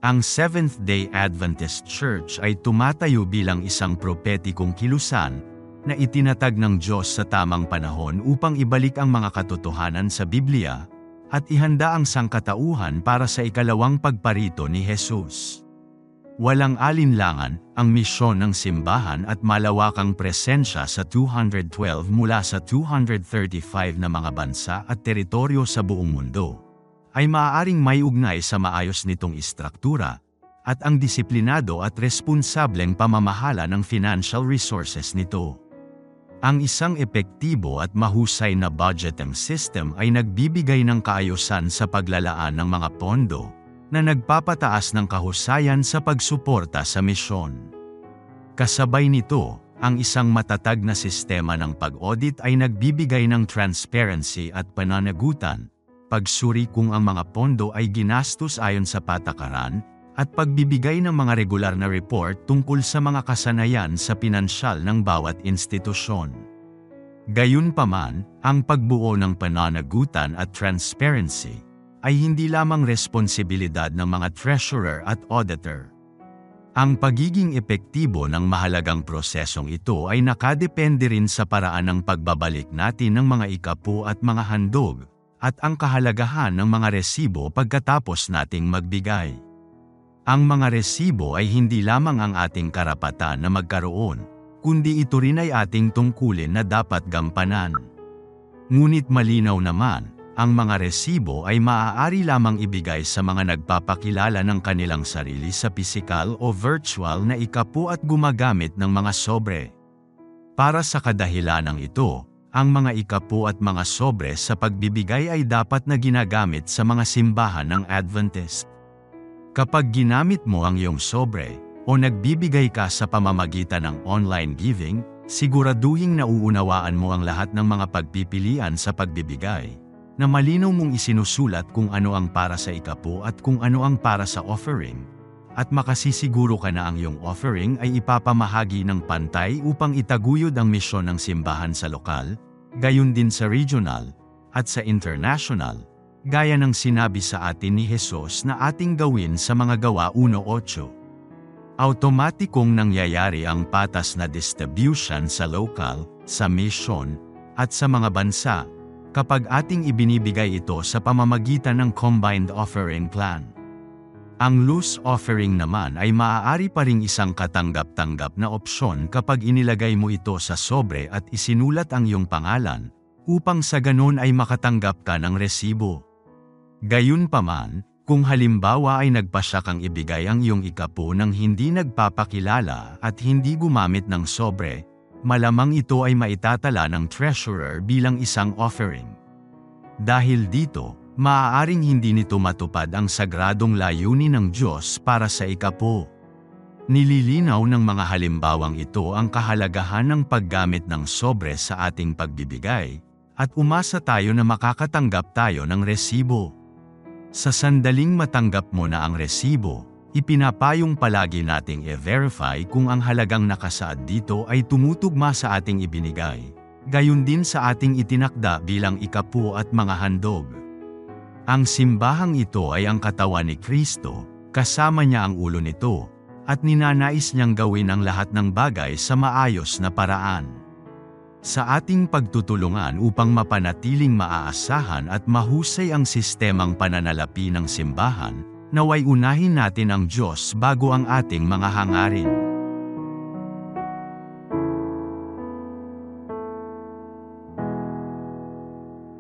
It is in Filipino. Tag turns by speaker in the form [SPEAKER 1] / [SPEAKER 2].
[SPEAKER 1] Ang Seventh-day Adventist Church ay tumatayo bilang isang propetikong kilusan na itinatag ng Diyos sa tamang panahon upang ibalik ang mga katotohanan sa Biblia at ihanda ang sangkatauhan para sa ikalawang pagparito ni Jesus. Walang alinlangan ang misyon ng simbahan at malawakang presensya sa 212 mula sa 235 na mga bansa at teritoryo sa buong mundo ay maaaring may ugnay sa maayos nitong istruktura at ang disiplinado at responsableng pamamahala ng financial resources nito. Ang isang epektibo at mahusay na budgeting system ay nagbibigay ng kaayusan sa paglalaan ng mga pondo na nagpapataas ng kahusayan sa pagsuporta sa misyon. Kasabay nito, ang isang matatag na sistema ng pag-audit ay nagbibigay ng transparency at pananagutan, pagsuri kung ang mga pondo ay ginastos ayon sa patakaran, at pagbibigay ng mga regular na report tungkol sa mga kasanayan sa pinansyal ng bawat institusyon. Gayunpaman, ang pagbuo ng pananagutan at transparency ay hindi lamang responsibilidad ng mga treasurer at auditor. Ang pagiging epektibo ng mahalagang prosesong ito ay nakadepende rin sa paraan ng pagbabalik natin ng mga ikapu at mga handog, at ang kahalagahan ng mga resibo pagkatapos nating magbigay. Ang mga resibo ay hindi lamang ang ating karapatan na magkaroon, kundi ito rin ay ating tungkulin na dapat gampanan. Ngunit malinaw naman, ang mga resibo ay maaari lamang ibigay sa mga nagpapakilala ng kanilang sarili sa pisikal o virtual na ikapu at gumagamit ng mga sobre. Para sa kadahilanang ito, ang mga ikapu at mga sobre sa pagbibigay ay dapat na ginagamit sa mga simbahan ng Adventist. Kapag ginamit mo ang iyong sobre, o nagbibigay ka sa pamamagitan ng online giving, siguraduhing nauunawaan mo ang lahat ng mga pagpipilian sa pagbibigay, na malinaw mong isinusulat kung ano ang para sa ikapu at kung ano ang para sa offering, at makasisiguro ka na ang iyong offering ay ipapamahagi ng pantay upang itaguyod ang misyon ng simbahan sa lokal, gayon din sa regional, at sa international, gaya ng sinabi sa atin ni Jesus na ating gawin sa mga Gawa 1:8. Automatikong nangyayari ang patas na distribution sa local, sa misyon, at sa mga bansa, kapag ating ibinibigay ito sa pamamagitan ng combined offering plan. Ang loose offering naman ay maaari pa ring isang katanggap-tanggap na opsyon kapag inilagay mo ito sa sobre at isinulat ang iyong pangalan, upang sa ganon ay makatanggap ka ng resibo. Gayunpaman, kung halimbawa ay nagpasya kang ibigay ang iyong ikapu nang hindi nagpapakilala at hindi gumamit ng sobre, malamang ito ay maitatala ng treasurer bilang isang offering. Dahil dito, maaaring hindi nito matupad ang sagradong layunin ng Diyos para sa ikapu. Nililinaw ng mga halimbawang ito ang kahalagahan ng paggamit ng sobre sa ating pagbibigay, at umasa tayo na makakatanggap tayo ng resibo. Sa sandaling matanggap mo na ang resibo, ipinapayong palagi nating i-verify kung ang halagang nakasaad dito ay tumutugma sa ating ibinigay, gayon din sa ating itinakda bilang ikapu at mga handog. Ang simbahang ito ay ang katawan ni Kristo, kasama niya ang ulo nito, at ninanais niyang gawin ang lahat ng bagay sa maayos na paraan. Sa ating pagtutulungan upang mapanatiling maaasahan at mahusay ang sistemang pananalapi ng simbahan, naway unahin natin ang Diyos bago ang ating mga hangarin.